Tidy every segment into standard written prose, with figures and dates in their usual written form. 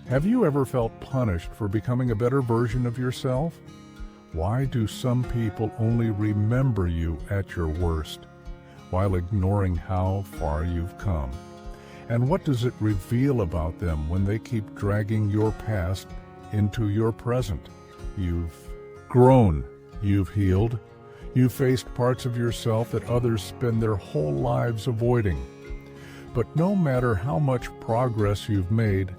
Have you ever felt punished for becoming a better version of yourself? Why do some people only remember you at your worst, while ignoring how far you've come? And what does it reveal about them when they keep dragging your past into your present? You've grown, you've healed, you've faced parts of yourself that others spend their whole lives avoiding. But no matter how much progress you've made,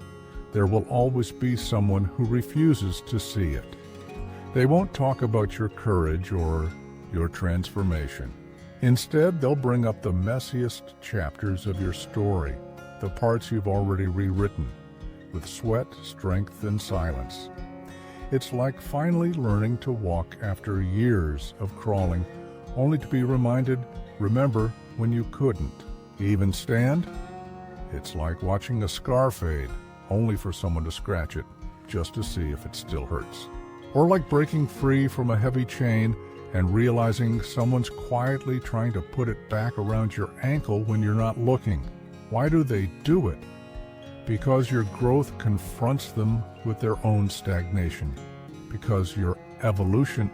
there will always be someone who refuses to see it. They won't talk about your courage or your transformation. Instead, they'll bring up the messiest chapters of your story, the parts you've already rewritten, with sweat, strength, and silence. It's like finally learning to walk after years of crawling, only to be reminded, remember when you couldn't. Even stand? It's like watching a scar fade, only for someone to scratch it, just to see if it still hurts. Or like breaking free from a heavy chain and realizing someone's quietly trying to put it back around your ankle when you're not looking. Why do they do it? Because your growth confronts them with their own stagnation. Because your evolution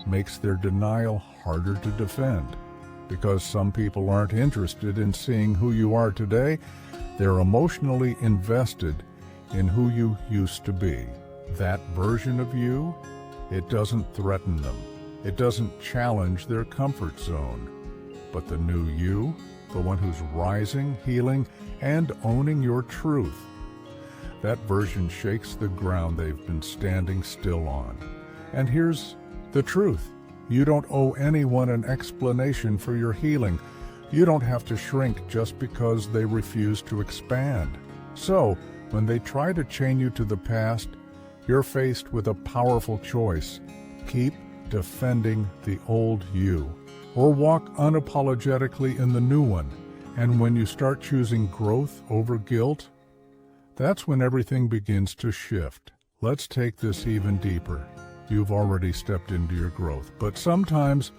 makes their denial harder to defend. Because some people aren't interested in seeing who you are today, they're emotionally invested in who you used to be. That version of you, it doesn't threaten them. It doesn't challenge their comfort zone. But the new you, the one who's rising, healing, and owning your truth, that version shakes the ground they've been standing still on. And here's the truth. You don't owe anyone an explanation for your healing. You don't have to shrink just because they refuse to expand. So, when they try to chain you to the past, you're faced with a powerful choice. Keep defending the old you, or walk unapologetically in the new one. And when you start choosing growth over guilt, that's when everything begins to shift. Let's take this even deeper. You've already stepped into your growth, but sometimes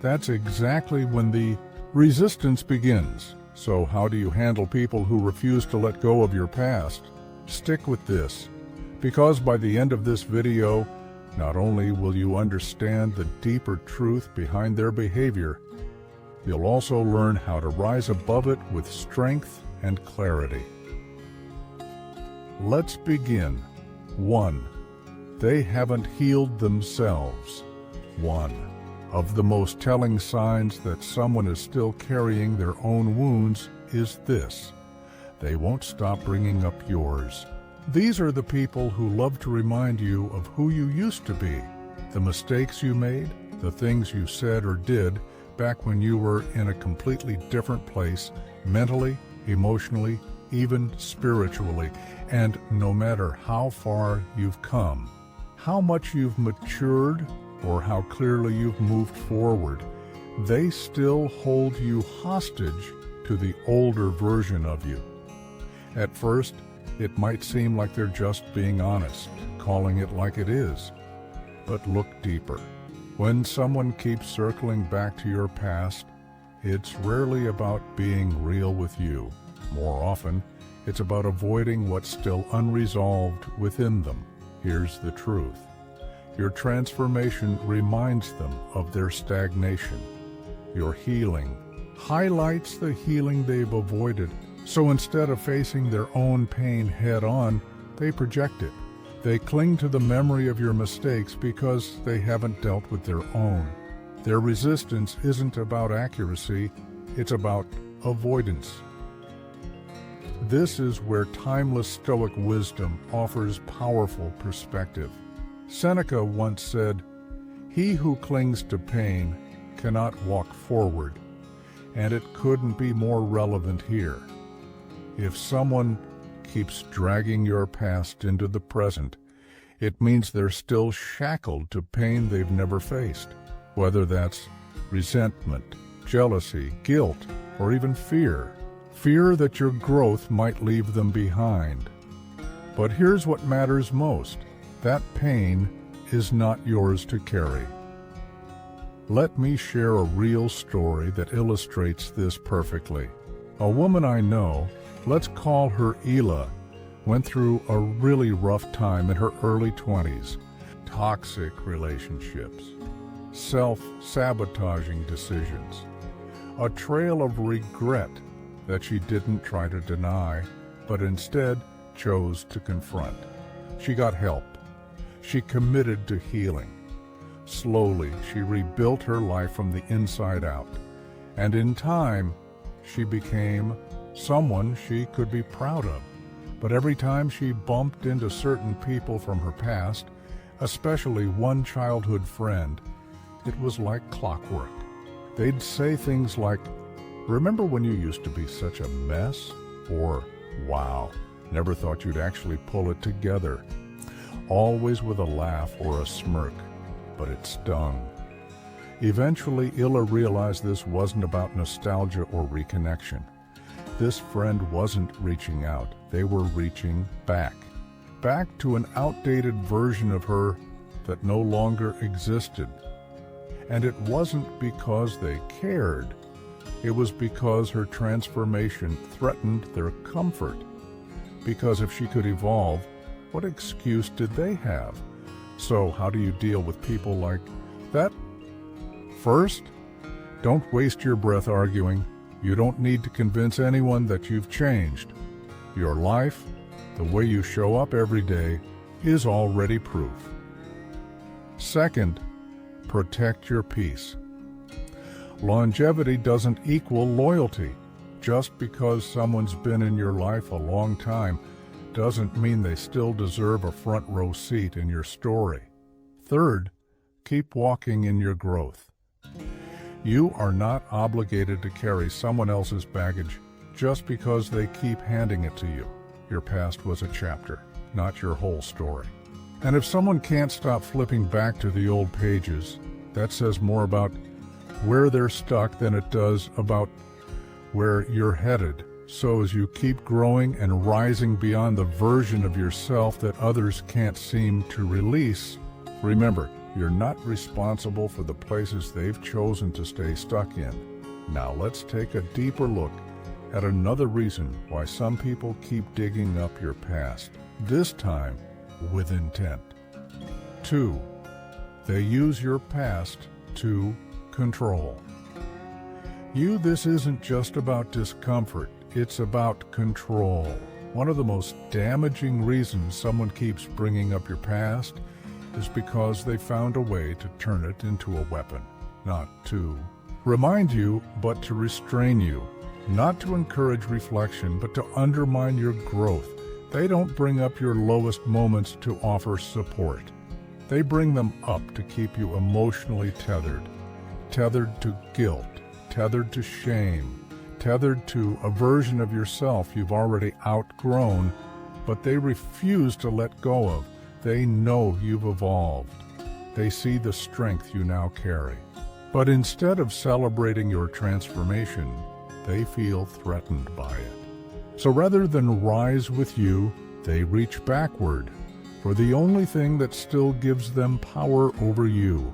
that's exactly when the resistance begins. So how do you handle people who refuse to let go of your past? Stick with this, because by the end of this video, not only will you understand the deeper truth behind their behavior, you'll also learn how to rise above it with strength and clarity. Let's begin. 1. They haven't healed themselves. One of the most telling signs that someone is still carrying their own wounds is this: they won't stop bringing up yours. These are the people who love to remind you of who you used to be, the mistakes you made, the things you said or did back when you were in a completely different place, mentally, emotionally, even spiritually. And no matter how far you've come, how much you've matured, or how clearly you've moved forward, they still hold you hostage to the older version of you. At first, it might seem like they're just being honest, calling it like it is. But look deeper. When someone keeps circling back to your past, it's rarely about being real with you. More often, it's about avoiding what's still unresolved within them. Here's the truth. Your transformation reminds them of their stagnation. Your healing highlights the healing they've avoided. So instead of facing their own pain head-on, they project it. They cling to the memory of your mistakes because they haven't dealt with their own. Their resistance isn't about accuracy, it's about avoidance. This is where timeless Stoic wisdom offers powerful perspective. Seneca once said, "He who clings to pain cannot walk forward," and it couldn't be more relevant here. If someone keeps dragging your past into the present, it means they're still shackled to pain they've never faced, whether that's resentment, jealousy, guilt, or even fear. Fear that your growth might leave them behind. But here's what matters most. That pain is not yours to carry. Let me share a real story that illustrates this perfectly. A woman I know, let's call her Ela, went through a really rough time in her early 20s. Toxic relationships, self-sabotaging decisions, a trail of regret that she didn't try to deny, but instead chose to confront. She got help. She committed to healing. Slowly, she rebuilt her life from the inside out, and in time, she became someone she could be proud of. But every time she bumped into certain people from her past, especially one childhood friend, it was like clockwork. They'd say things like, "Remember when you used to be such a mess?" Or, "Wow, never thought you'd actually pull it together." Always with a laugh or a smirk, but it stung. Eventually, Illa realized this wasn't about nostalgia or reconnection. This friend wasn't reaching out, they were reaching back. Back to an outdated version of her that no longer existed. And it wasn't because they cared. It was because her transformation threatened their comfort. Because if she could evolve, what excuse did they have? So how do you deal with people like that? First, don't waste your breath arguing. You don't need to convince anyone that you've changed. Your life, the way you show up every day, is already proof. Second, protect your peace. Longevity doesn't equal loyalty. Just because someone's been in your life a long time doesn't mean they still deserve a front row seat in your story. Third, keep walking in your growth. You are not obligated to carry someone else's baggage just because they keep handing it to you. Your past was a chapter, not your whole story. And if someone can't stop flipping back to the old pages, that says more about where they're stuck than it does about where you're headed. So as you keep growing and rising beyond the version of yourself that others can't seem to release, remember, you're not responsible for the places they've chosen to stay stuck in. Now let's take a deeper look at another reason why some people keep digging up your past, this time with intent. 2. They use your past to control. This isn't just about discomfort, it's about control. One of the most damaging reasons someone keeps bringing up your past is because they found a way to turn it into a weapon, not to remind you, but to restrain you, not to encourage reflection, but to undermine your growth. They don't bring up your lowest moments to offer support. They bring them up to keep you emotionally tethered to guilt, tethered to shame, tethered to a version of yourself you've already outgrown, but they refuse to let go of. They know you've evolved. They see the strength you now carry. But instead of celebrating your transformation, they feel threatened by it. So rather than rise with you, they reach backward for the only thing that still gives them power over you,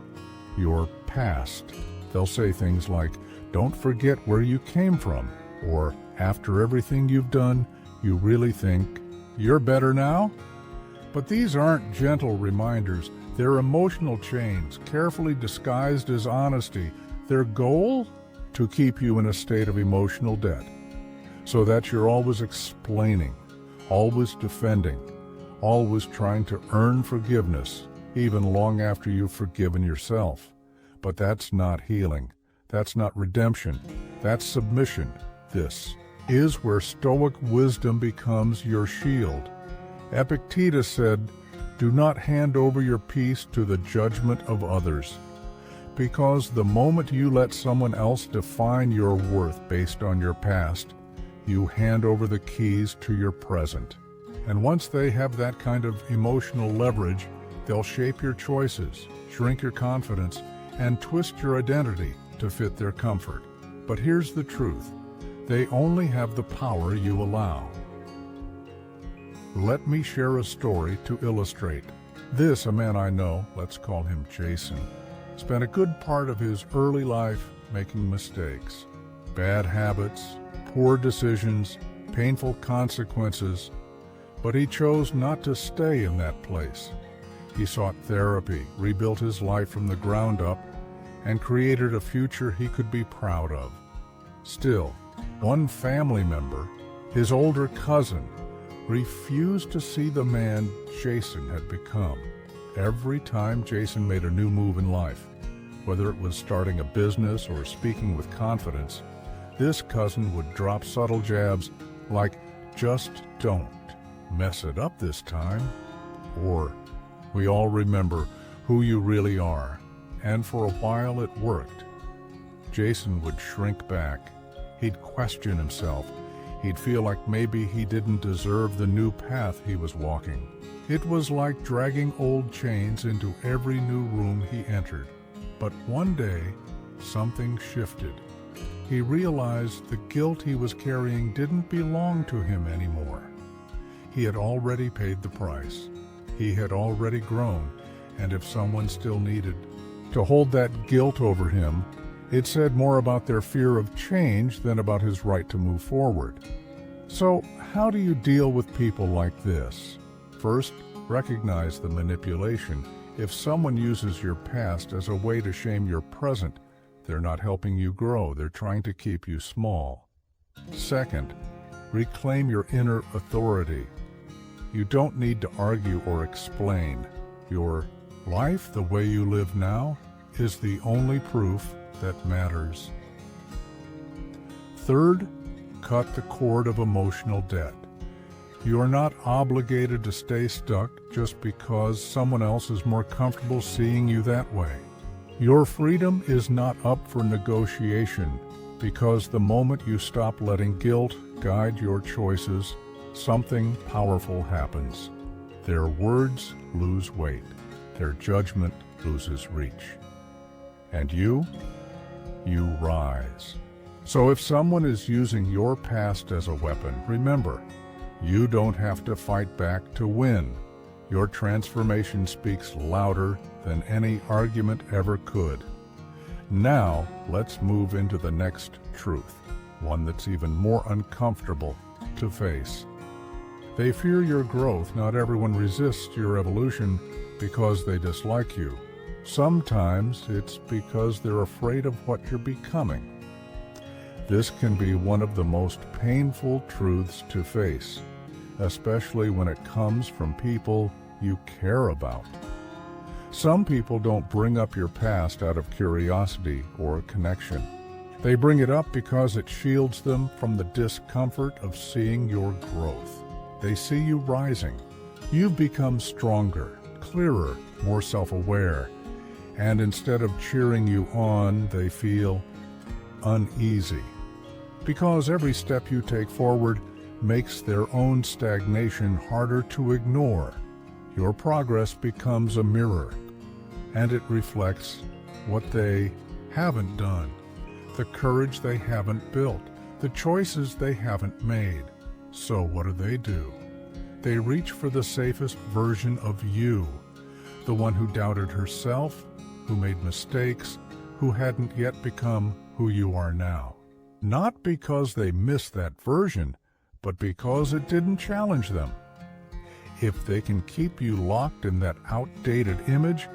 your past. They'll say things like, "Don't forget where you came from," or "After everything you've done, you really think you're better now?" But these aren't gentle reminders. They're emotional chains, carefully disguised as honesty. Their goal? To keep you in a state of emotional debt, so that you're always explaining, always defending, always trying to earn forgiveness, even long after you've forgiven yourself. But that's not healing. That's not redemption. That's submission. This is where Stoic wisdom becomes your shield. Epictetus said, "Do not hand over your peace to the judgment of others." Because the moment you let someone else define your worth based on your past, you hand over the keys to your present. And once they have that kind of emotional leverage, they'll shape your choices, shrink your confidence, and twist your identity to fit their comfort. But here's the truth. They only have the power you allow. Let me share a story to illustrate. A man I know, let's call him Jason, spent a good part of his early life making mistakes. Bad habits, poor decisions, painful consequences. But he chose not to stay in that place. He sought therapy, rebuilt his life from the ground up, and created a future he could be proud of. Still, one family member, his older cousin, refused to see the man Jason had become. Every time Jason made a new move in life, whether it was starting a business or speaking with confidence, this cousin would drop subtle jabs like, "Just don't mess it up this time," or, "We all remember who you really are," and for a while it worked. Jason would shrink back. He'd question himself. He'd feel like maybe he didn't deserve the new path he was walking. It was like dragging old chains into every new room he entered. But one day, something shifted. He realized the guilt he was carrying didn't belong to him anymore. He had already paid the price. He had already grown, and if someone still needed to hold that guilt over him, it said more about their fear of change than about his right to move forward. So, how do you deal with people like this? First, recognize the manipulation. If someone uses your past as a way to shame your present, they're not helping you grow. They're trying to keep you small. Second, reclaim your inner authority. You don't need to argue or explain. Your life, the way you live now, is the only proof that matters. Third, cut the cord of emotional debt. You are not obligated to stay stuck just because someone else is more comfortable seeing you that way. Your freedom is not up for negotiation, because the moment you stop letting guilt guide your choices, something powerful happens. Their words lose weight. Their judgment loses reach. And you rise. So if someone is using your past as a weapon, remember, you don't have to fight back to win. Your transformation speaks louder than any argument ever could. Now, let's move into the next truth, one that's even more uncomfortable to face. They fear your growth. Not everyone resists your evolution because they dislike you. Sometimes it's because they're afraid of what you're becoming. This can be one of the most painful truths to face, especially when it comes from people you care about. Some people don't bring up your past out of curiosity or connection. They bring it up because it shields them from the discomfort of seeing your growth. They see you rising. You've become stronger, clearer, more self-aware, and instead of cheering you on, they feel uneasy. Because every step you take forward makes their own stagnation harder to ignore. Your progress becomes a mirror, and it reflects what they haven't done, the courage they haven't built, the choices they haven't made. So what do? They reach for the safest version of you, the one who doubted herself, who made mistakes, who hadn't yet become who you are now. Not because they missed that version, but because it didn't challenge them. If they can keep you locked in that outdated image,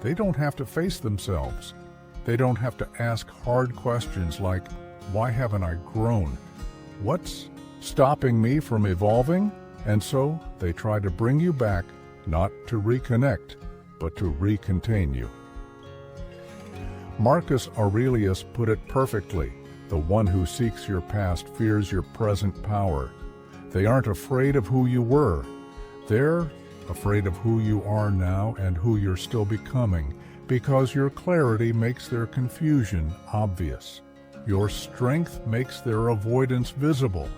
they don't have to face themselves. They don't have to ask hard questions like, why haven't I grown? What's stopping me from evolving? And so they try to bring you back, not to reconnect, but to recontain you. Marcus Aurelius put it perfectly. The one who seeks your past fears your present power. They aren't afraid of who you were. They're afraid of who you are now and who you're still becoming, because your clarity makes their confusion obvious. Your strength makes their avoidance visible,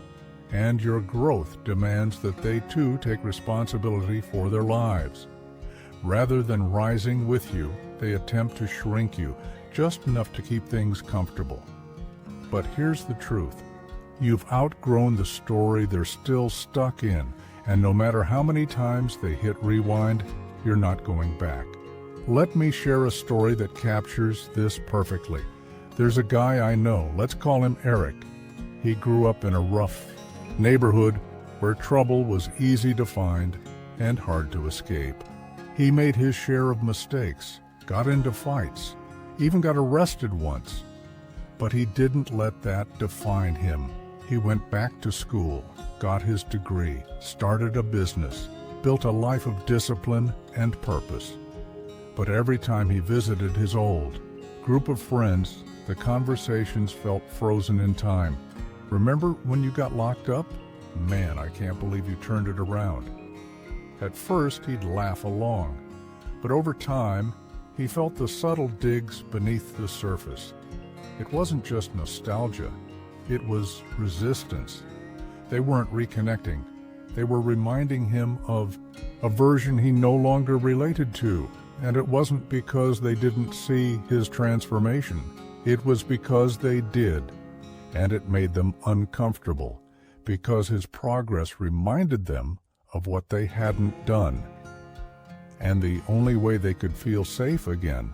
and your growth demands that they too take responsibility for their lives. Rather than rising with you, they attempt to shrink you, just enough to keep things comfortable. But here's the truth. You've outgrown the story they're still stuck in, and no matter how many times they hit rewind, you're not going back. Let me share a story that captures this perfectly. There's a guy I know, let's call him Eric. He grew up in a rough neighborhood where trouble was easy to find and hard to escape. He made his share of mistakes, got into fights, even got arrested once. But he didn't let that define him. He went back to school, got his degree, started a business, built a life of discipline and purpose. But every time he visited his old group of friends, the conversations felt frozen in time. Remember when you got locked up? Man, I can't believe you turned it around. At first, he'd laugh along, but over time, he felt the subtle digs beneath the surface. It wasn't just nostalgia, it was resistance. They weren't reconnecting. They were reminding him of a version he no longer related to, and it wasn't because they didn't see his transformation. It was because they did, and it made them uncomfortable, because his progress reminded them of what they hadn't done. And the only way they could feel safe again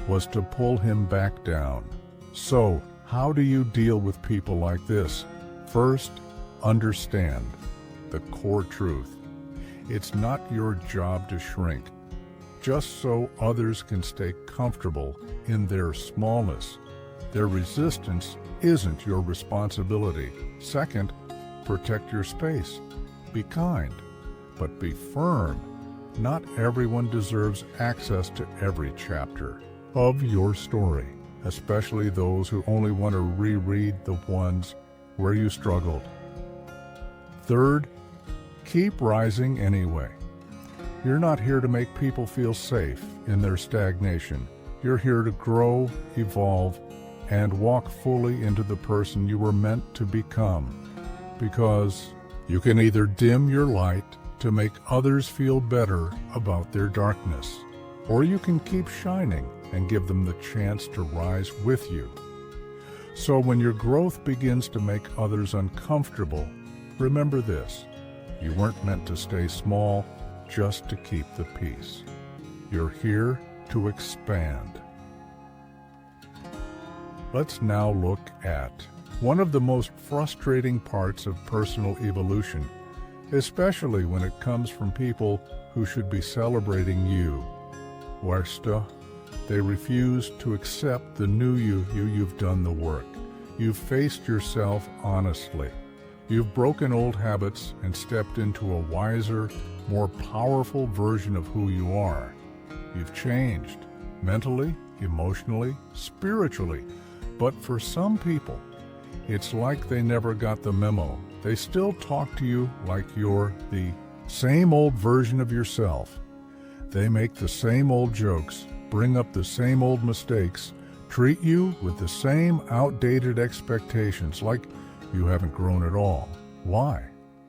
was to pull him back down. So, how do you deal with people like this? First, understand the core truth. It's not your job to shrink, just so others can stay comfortable in their smallness. Their resistance isn't your responsibility. Second, protect your space. Be kind, but be firm. Not everyone deserves access to every chapter of your story, especially those who only want to reread the ones where you struggled. Third, keep rising anyway. You're not here to make people feel safe in their stagnation. You're here to grow, evolve, and walk fully into the person you were meant to become. Because you can either dim your light to make others feel better about their darkness, or you can keep shining and give them the chance to rise with you. So when your growth begins to make others uncomfortable, remember this: you weren't meant to stay small just to keep the peace. You're here to expand. Let's now look at one of the most frustrating parts of personal evolution, especially when it comes from people who should be celebrating you. They refuse to accept the new you've done the work. You've faced yourself honestly. You've broken old habits and stepped into a wiser, more powerful version of who you are. You've changed, mentally, emotionally, spiritually. But for some people, it's like they never got the memo. They still talk to you like you're the same old version of yourself. They make the same old jokes, bring up the same old mistakes, treat you with the same outdated expectations, like you haven't grown at all. Why?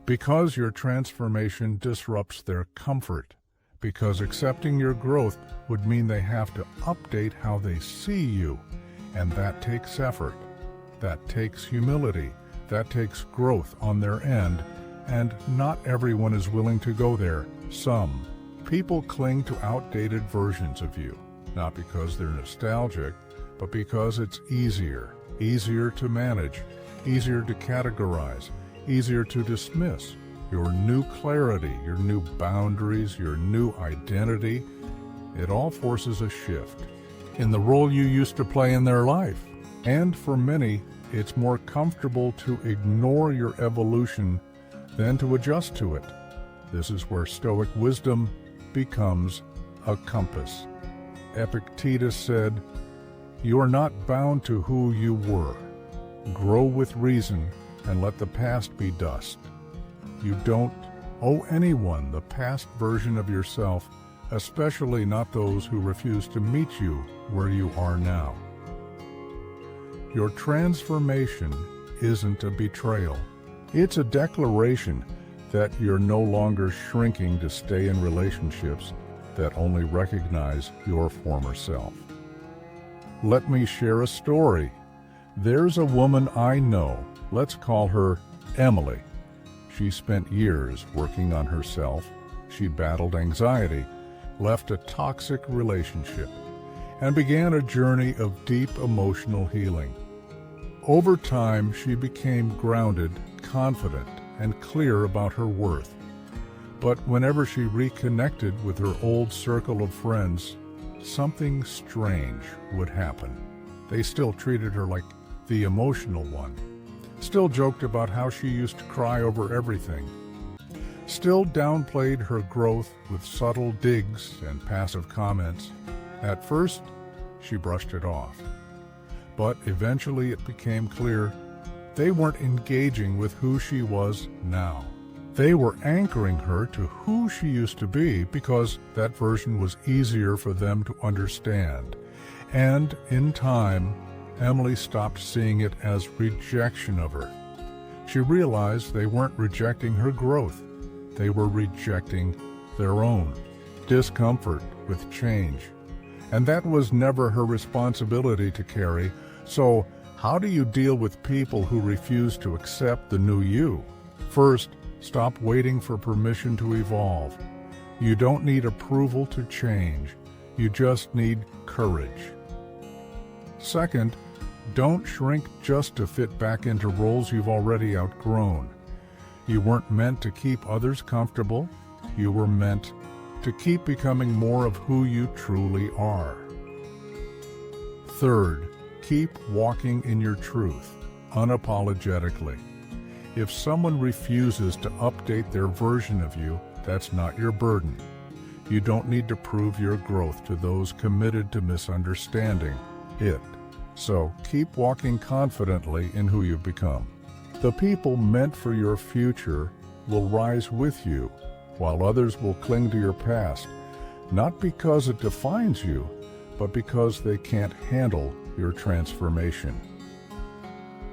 Because your transformation disrupts their comfort. Because accepting your growth would mean they have to update how they see you. And that takes effort. That takes humility. That takes growth on their end. And not everyone is willing to go there. Some people cling to outdated versions of you, not because they're nostalgic, but because it's easier to manage, easier to categorize, easier to dismiss. Your new clarity, your new boundaries, your new identity, it all forces a shift in the role you used to play in their life. And for many, it's more comfortable to ignore your evolution than to adjust to it. This is where Stoic wisdom becomes a compass. Epictetus said, "You are not bound to who you were. Grow with reason and let the past be dust." You don't owe anyone the past version of yourself, especially not those who refuse to meet you where you are now. Your transformation isn't a betrayal. It's a declaration that you're no longer shrinking to stay in relationships that only recognize your former self. Let me share a story. There's a woman I know. Let's call her Emily. She spent years working on herself. She battled anxiety, left a toxic relationship, and began a journey of deep emotional healing. Over time, she became grounded, confident, and clear about her worth. But whenever she reconnected with her old circle of friends, something strange would happen. They still treated her like the emotional one, still joked about how she used to cry over everything, still downplayed her growth with subtle digs and passive comments. At first, she brushed it off. But eventually it became clear they weren't engaging with who she was now. They were anchoring her to who she used to be because that version was easier for them to understand. And in time, Emily stopped seeing it as rejection of her. She realized they weren't rejecting her growth. They were rejecting their own discomfort with change. And that was never her responsibility to carry. So, how do you deal with people who refuse to accept the new you? First, stop waiting for permission to evolve. You don't need approval to change. You just need courage. Second, don't shrink just to fit back into roles you've already outgrown. You weren't meant to keep others comfortable. You were meant to keep becoming more of who you truly are. Third, keep walking in your truth, unapologetically. If someone refuses to update their version of you, that's not your burden. You don't need to prove your growth to those committed to misunderstanding it. So keep walking confidently in who you've become. The people meant for your future will rise with you, while others will cling to your past, not because it defines you, but because they can't handle your transformation.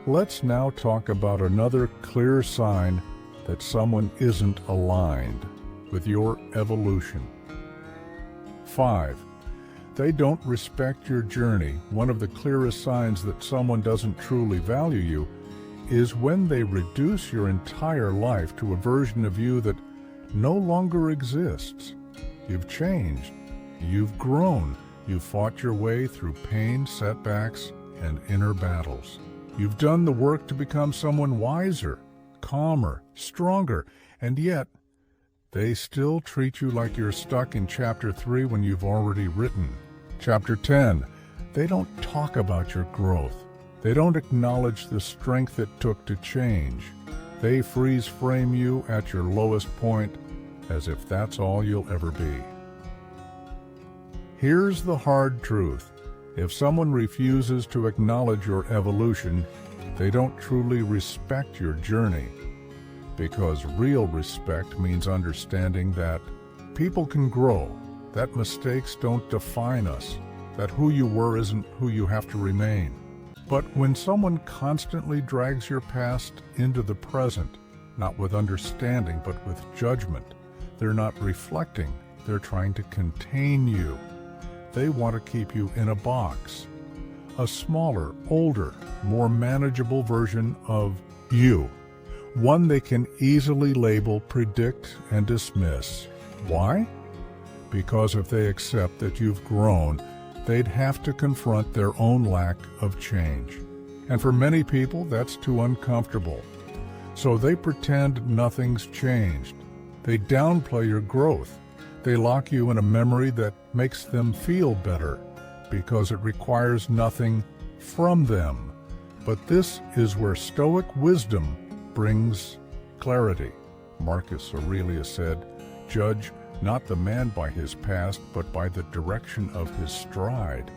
Let's now talk about another clear sign that someone isn't aligned with your evolution. 5. They don't respect your journey. One of the clearest signs that someone doesn't truly value you is when they reduce your entire life to a version of you that no longer exists. You've changed. You've grown. You've fought your way through pain, setbacks, and inner battles. You've done the work to become someone wiser, calmer, stronger, and yet they still treat you like you're stuck in Chapter 3 when you've already written Chapter 10. They don't talk about your growth. They don't acknowledge the strength it took to change. They freeze frame you at your lowest point as if that's all you'll ever be. Here's the hard truth. If someone refuses to acknowledge your evolution, they don't truly respect your journey. Because real respect means understanding that people can grow, that mistakes don't define us, that who you were isn't who you have to remain. But when someone constantly drags your past into the present, not with understanding but with judgment, they're not reflecting, they're trying to contain you. They want to keep you in a box, a smaller, older, more manageable version of you, one they can easily label, predict, and dismiss. Why? Because if they accept that you've grown, they'd have to confront their own lack of change. And for many people, that's too uncomfortable. So they pretend nothing's changed. They downplay your growth. They lock you in a memory that makes them feel better because it requires nothing from them. But this is where Stoic wisdom brings clarity. Marcus Aurelius said, "Judge not the man by his past, but by the direction of his stride."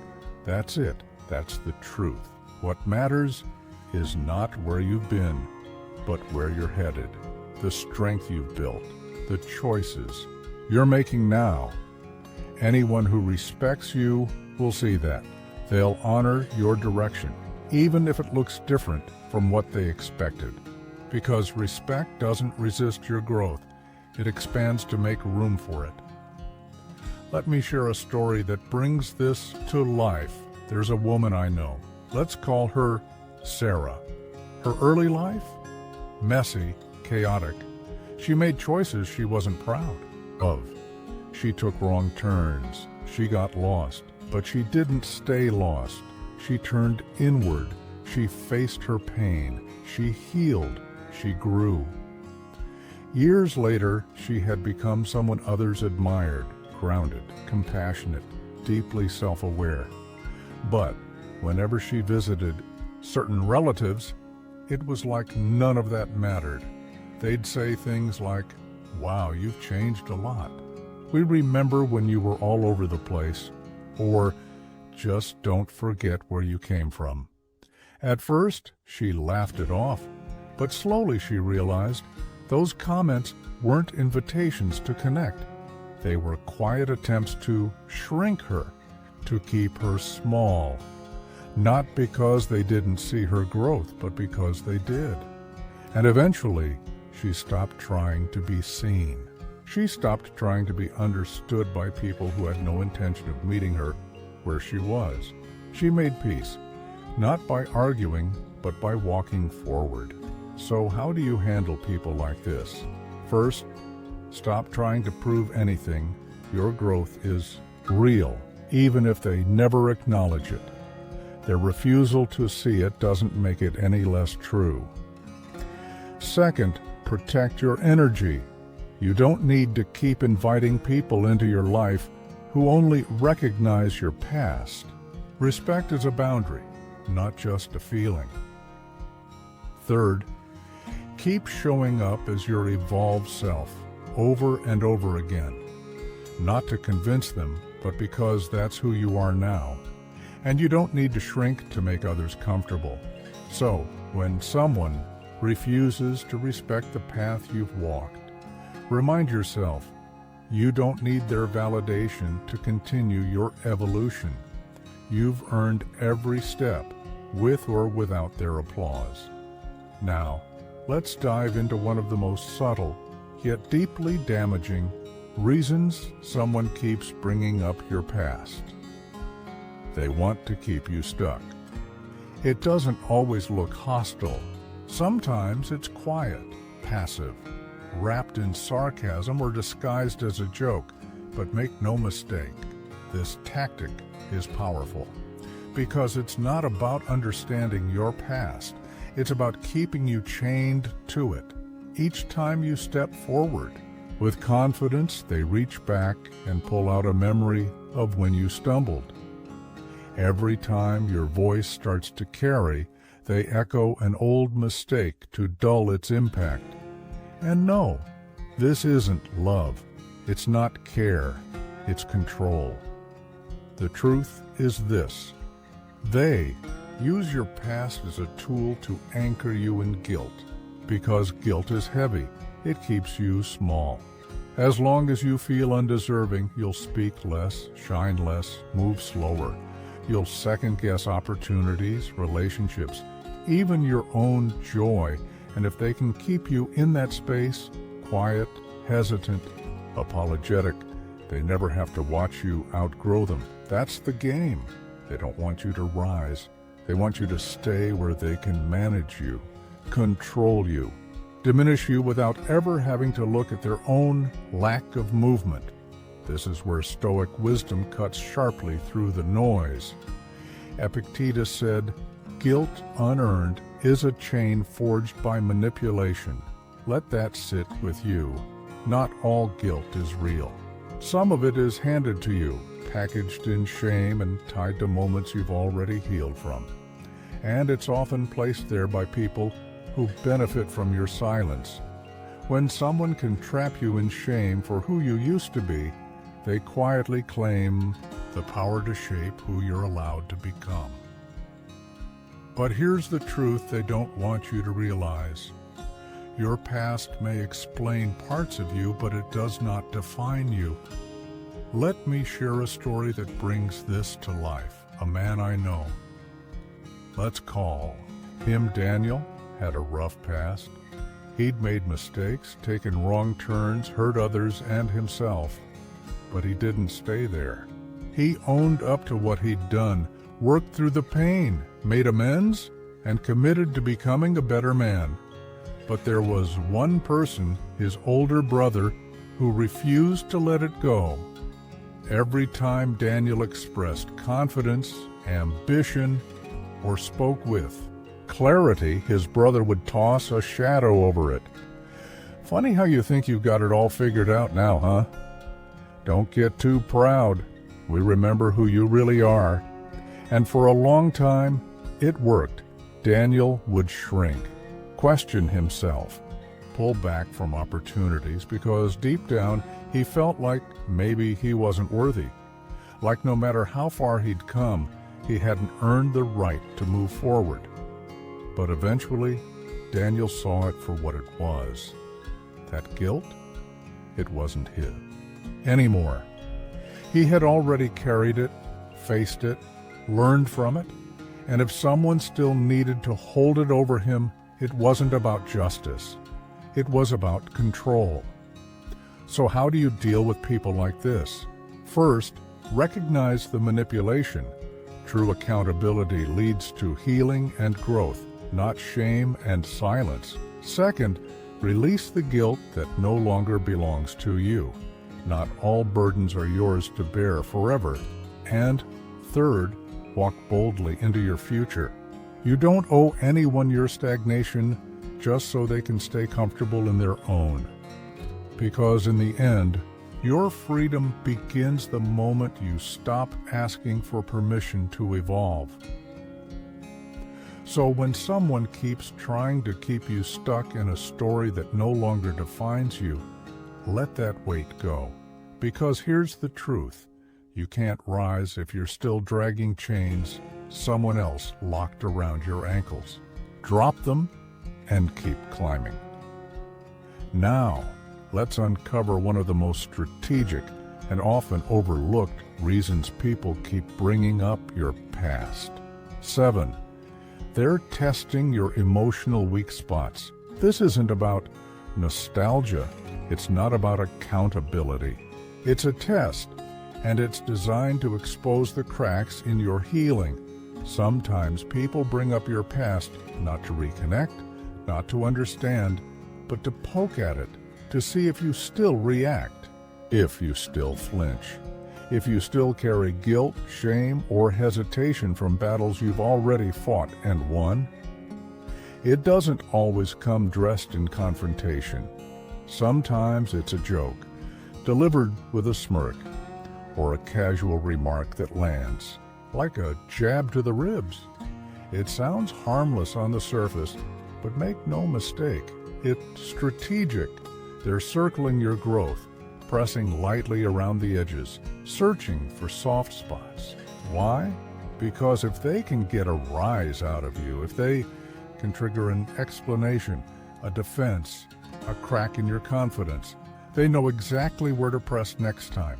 That's it. That's the truth. What matters is not where you've been, but where you're headed, the strength you've built, the choices you're making now. Anyone who respects you will see that. They'll honor your direction, even if it looks different from what they expected. Because respect doesn't resist your growth. It expands to make room for it. Let me share a story that brings this to life. There's a woman I know. Let's call her Sarah. Her early life? Messy, chaotic. She made choices she wasn't proud of. She took wrong turns. She got lost. But she didn't stay lost. She turned inward. She faced her pain. She healed. She grew. Years later, she had become someone others admired, grounded, compassionate, deeply self-aware. But whenever she visited certain relatives, it was like none of that mattered. They'd say things like, "Wow, you've changed a lot. We remember when you were all over the place," or "Just don't forget where you came from." At first, she laughed it off, but slowly she realized those comments weren't invitations to connect. They were quiet attempts to shrink her, to keep her small. Not because they didn't see her growth, but because they did. And eventually, she stopped trying to be seen. She stopped trying to be understood by people who had no intention of meeting her where she was. She made peace, not by arguing, but by walking forward. So how do you handle people like this? First, stop trying to prove anything. Your growth is real, even if they never acknowledge it. Their refusal to see it doesn't make it any less true. Second, protect your energy. You don't need to keep inviting people into your life who only recognize your past. Respect is a boundary, not just a feeling. Third, keep showing up as your evolved self over and over again. Not to convince them, but because that's who you are now. And you don't need to shrink to make others comfortable. So, when someone refuses to respect the path you've walked, remind yourself, you don't need their validation to continue your evolution. You've earned every step, with or without their applause. Now, let's dive into one of the most subtle, yet deeply damaging, reasons someone keeps bringing up your past. They want to keep you stuck. It doesn't always look hostile. Sometimes it's quiet, passive, wrapped in sarcasm or disguised as a joke. But make no mistake, this tactic is powerful. Because it's not about understanding your past. It's about keeping you chained to it. Each time you step forward, with confidence, they reach back and pull out a memory of when you stumbled. Every time your voice starts to carry, they echo an old mistake to dull its impact. And no, this isn't love. It's not care. It's control. The truth is this. They use your past as a tool to anchor you in guilt. Because guilt is heavy. It keeps you small. As long as you feel undeserving, you'll speak less, shine less, move slower. You'll second-guess opportunities, relationships, even your own joy. And if they can keep you in that space, quiet, hesitant, apologetic, they never have to watch you outgrow them. That's the game. They don't want you to rise. They want you to stay where they can manage you, control you, diminish you without ever having to look at their own lack of movement. This is where Stoic wisdom cuts sharply through the noise. Epictetus said, "Guilt unearned is a chain forged by manipulation." Let that sit with you. Not all guilt is real. Some of it is handed to you, packaged in shame and tied to moments you've already healed from. And it's often placed there by people who benefit from your silence. When someone can trap you in shame for who you used to be, they quietly claim the power to shape who you're allowed to become. But here's the truth they don't want you to realize. Your past may explain parts of you, but it does not define you. Let me share a story that brings this to life. A man I know. Let's call him Daniel. Had a rough past. He'd made mistakes, taken wrong turns, hurt others and himself. But he didn't stay there. He owned up to what he'd done, worked through the pain, made amends, and committed to becoming a better man. But there was one person, his older brother, who refused to let it go. Every time Daniel expressed confidence, ambition, or spoke with clarity, his brother would toss a shadow over it. Funny how you think you've got it all figured out now, huh? Don't get too proud. We remember who you really are. And for a long time, it worked. Daniel would shrink, question himself, pull back from opportunities because deep down he felt like maybe he wasn't worthy. Like no matter how far he'd come, he hadn't earned the right to move forward. But eventually, Daniel saw it for what it was. That guilt, it wasn't his anymore. He had already carried it, faced it, learned from it, and if someone still needed to hold it over him, it wasn't about justice. It was about control. So how do you deal with people like this? First, recognize the manipulation. True accountability leads to healing and growth, not shame and silence. Second, release the guilt that no longer belongs to you. Not all burdens are yours to bear forever. And third, walk boldly into your future. You don't owe anyone your stagnation just so they can stay comfortable in their own. Because in the end, your freedom begins the moment you stop asking for permission to evolve. So when someone keeps trying to keep you stuck in a story that no longer defines you, let that weight go. Because here's the truth. You can't rise if you're still dragging chains someone else locked around your ankles. Drop them and keep climbing. Now, let's uncover one of the most strategic and often overlooked reasons people keep bringing up your past. 7. They're testing your emotional weak spots. This isn't about nostalgia. It's not about accountability. It's a test, and it's designed to expose the cracks in your healing. Sometimes people bring up your past not to reconnect, not to understand, but to poke at it, to see if you still react, if you still flinch, if you still carry guilt, shame, or hesitation from battles you've already fought and won. It doesn't always come dressed in confrontation. Sometimes it's a joke, delivered with a smirk, or a casual remark that lands, like a jab to the ribs. It sounds harmless on the surface, but make no mistake, it's strategic. They're circling your growth, pressing lightly around the edges, searching for soft spots. Why? Because if they can get a rise out of you, if they can trigger an explanation, a defense, a crack in your confidence, they know exactly where to press next time.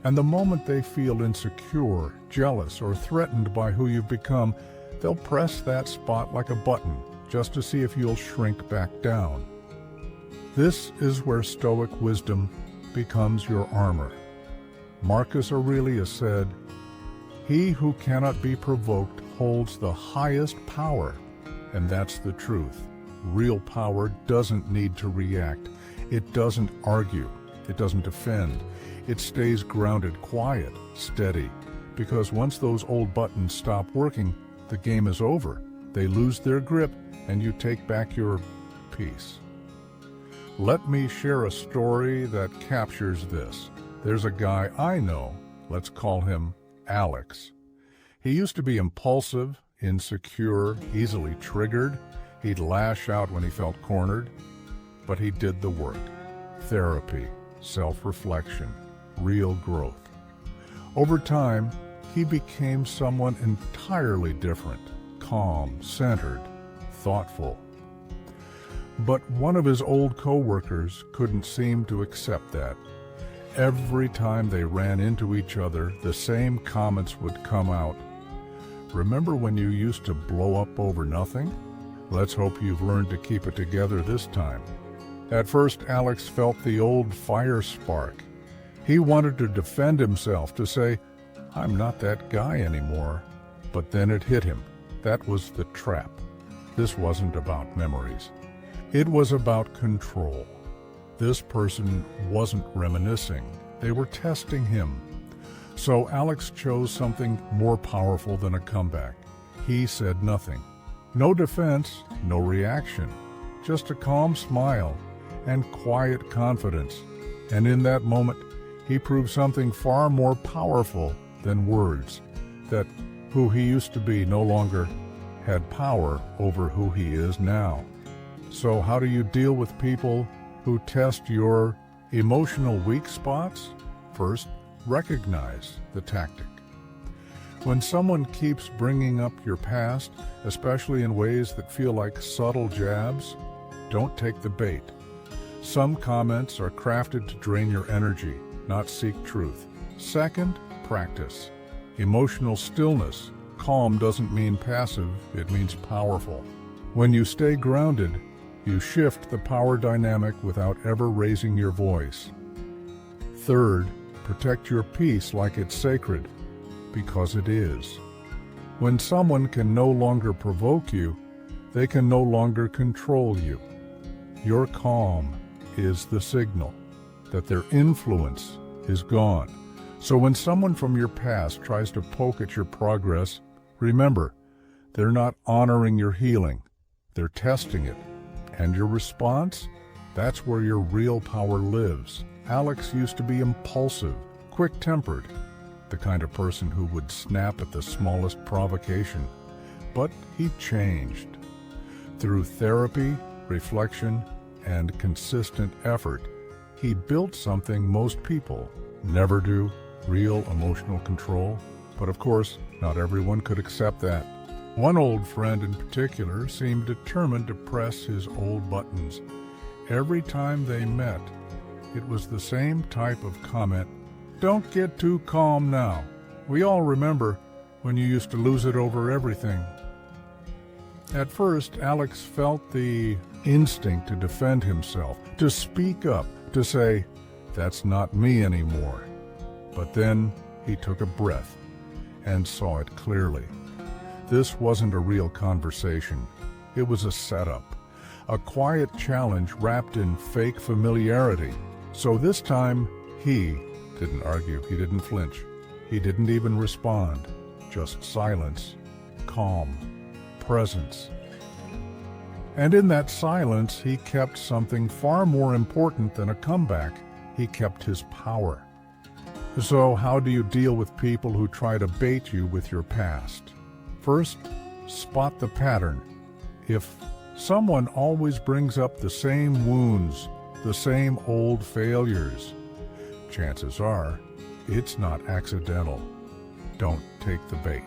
And the moment they feel insecure, jealous, or threatened by who you've become, they'll press that spot like a button, just to see if you'll shrink back down. This is where Stoic wisdom becomes your armor. Marcus Aurelius said, "He who cannot be provoked holds the highest power." And that's the truth. Real power doesn't need to react. It doesn't argue. It doesn't defend. It stays grounded, quiet, steady. Because once those old buttons stop working, the game is over. They lose their grip, and you take back your peace. Let me share a story that captures this. There's a guy I know, let's call him Alex. He used to be impulsive, insecure, easily triggered. He'd lash out when he felt cornered, but he did the work. Therapy, self-reflection, real growth. Over time, he became someone entirely different, calm, centered, thoughtful. But one of his old co-workers couldn't seem to accept that. Every time they ran into each other, the same comments would come out. "Remember when you used to blow up over nothing? Let's hope you've learned to keep it together this time." At first, Alex felt the old fire spark. He wanted to defend himself, to say, "I'm not that guy anymore." But then it hit him. That was the trap. This wasn't about memories. It was about control. This person wasn't reminiscing. They were testing him. So Alex chose something more powerful than a comeback. He said nothing. No defense, no reaction. Just a calm smile. and quiet confidence. And in that moment, he proved something far more powerful than words, that who he used to be no longer had power over who he is now. So how do you deal with people who test your emotional weak spots? First, recognize the tactic. When someone keeps bringing up your past, especially in ways that feel like subtle jabs, don't take the bait. Some comments are crafted to drain your energy, not seek truth. Second, practice. Emotional stillness. Calm doesn't mean passive, it means powerful. When you stay grounded, you shift the power dynamic without ever raising your voice. Third, protect your peace like it's sacred, because it is. When someone can no longer provoke you, they can no longer control you. Your calm is the signal that their influence is gone. So when someone from your past tries to poke at your progress, remember, they're not honoring your healing, they're testing it. And your response? That's where your real power lives. Alex used to be impulsive, quick-tempered, the kind of person who would snap at the smallest provocation. But he changed. Through therapy, reflection, and consistent effort, he built something most people never do, real emotional control. But of course, not everyone could accept that. One old friend in particular seemed determined to press his old buttons. Every time they met, it was the same type of comment. Don't get too calm now. We all remember when you used to lose it over everything. At first, Alex felt the instinct to defend himself, to speak up, to say, "That's not me anymore." But then he took a breath and saw it clearly. This wasn't a real conversation. It was a setup, a quiet challenge wrapped in fake familiarity. So this time, he didn't argue, he didn't flinch, he didn't even respond. Just silence, calm, presence. And in that silence, he kept something far more important than a comeback. He kept his power. So how do you deal with people who try to bait you with your past? First, spot the pattern. If someone always brings up the same wounds, the same old failures, chances are it's not accidental. Don't take the bait.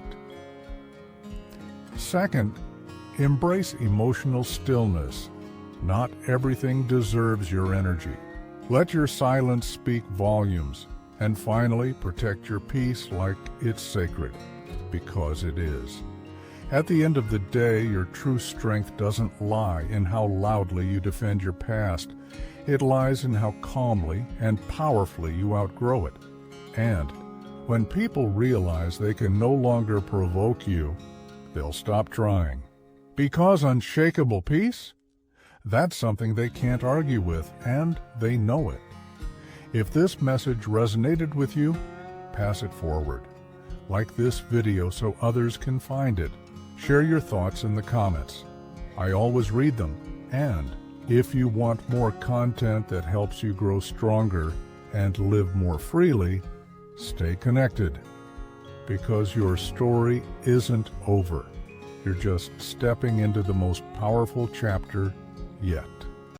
Second, embrace emotional stillness. Not everything deserves your energy. Let your silence speak volumes. And finally, protect your peace like it's sacred, because it is. At the end of the day, your true strength doesn't lie in how loudly you defend your past. It lies in how calmly and powerfully you outgrow it. And when people realize they can no longer provoke you, they'll stop trying. Because unshakable peace? That's something they can't argue with, and they know it. If this message resonated with you, pass it forward. Like this video so others can find it. Share your thoughts in the comments. I always read them. And if you want more content that helps you grow stronger and live more freely, stay connected. Because your story isn't over. You're just stepping into the most powerful chapter yet.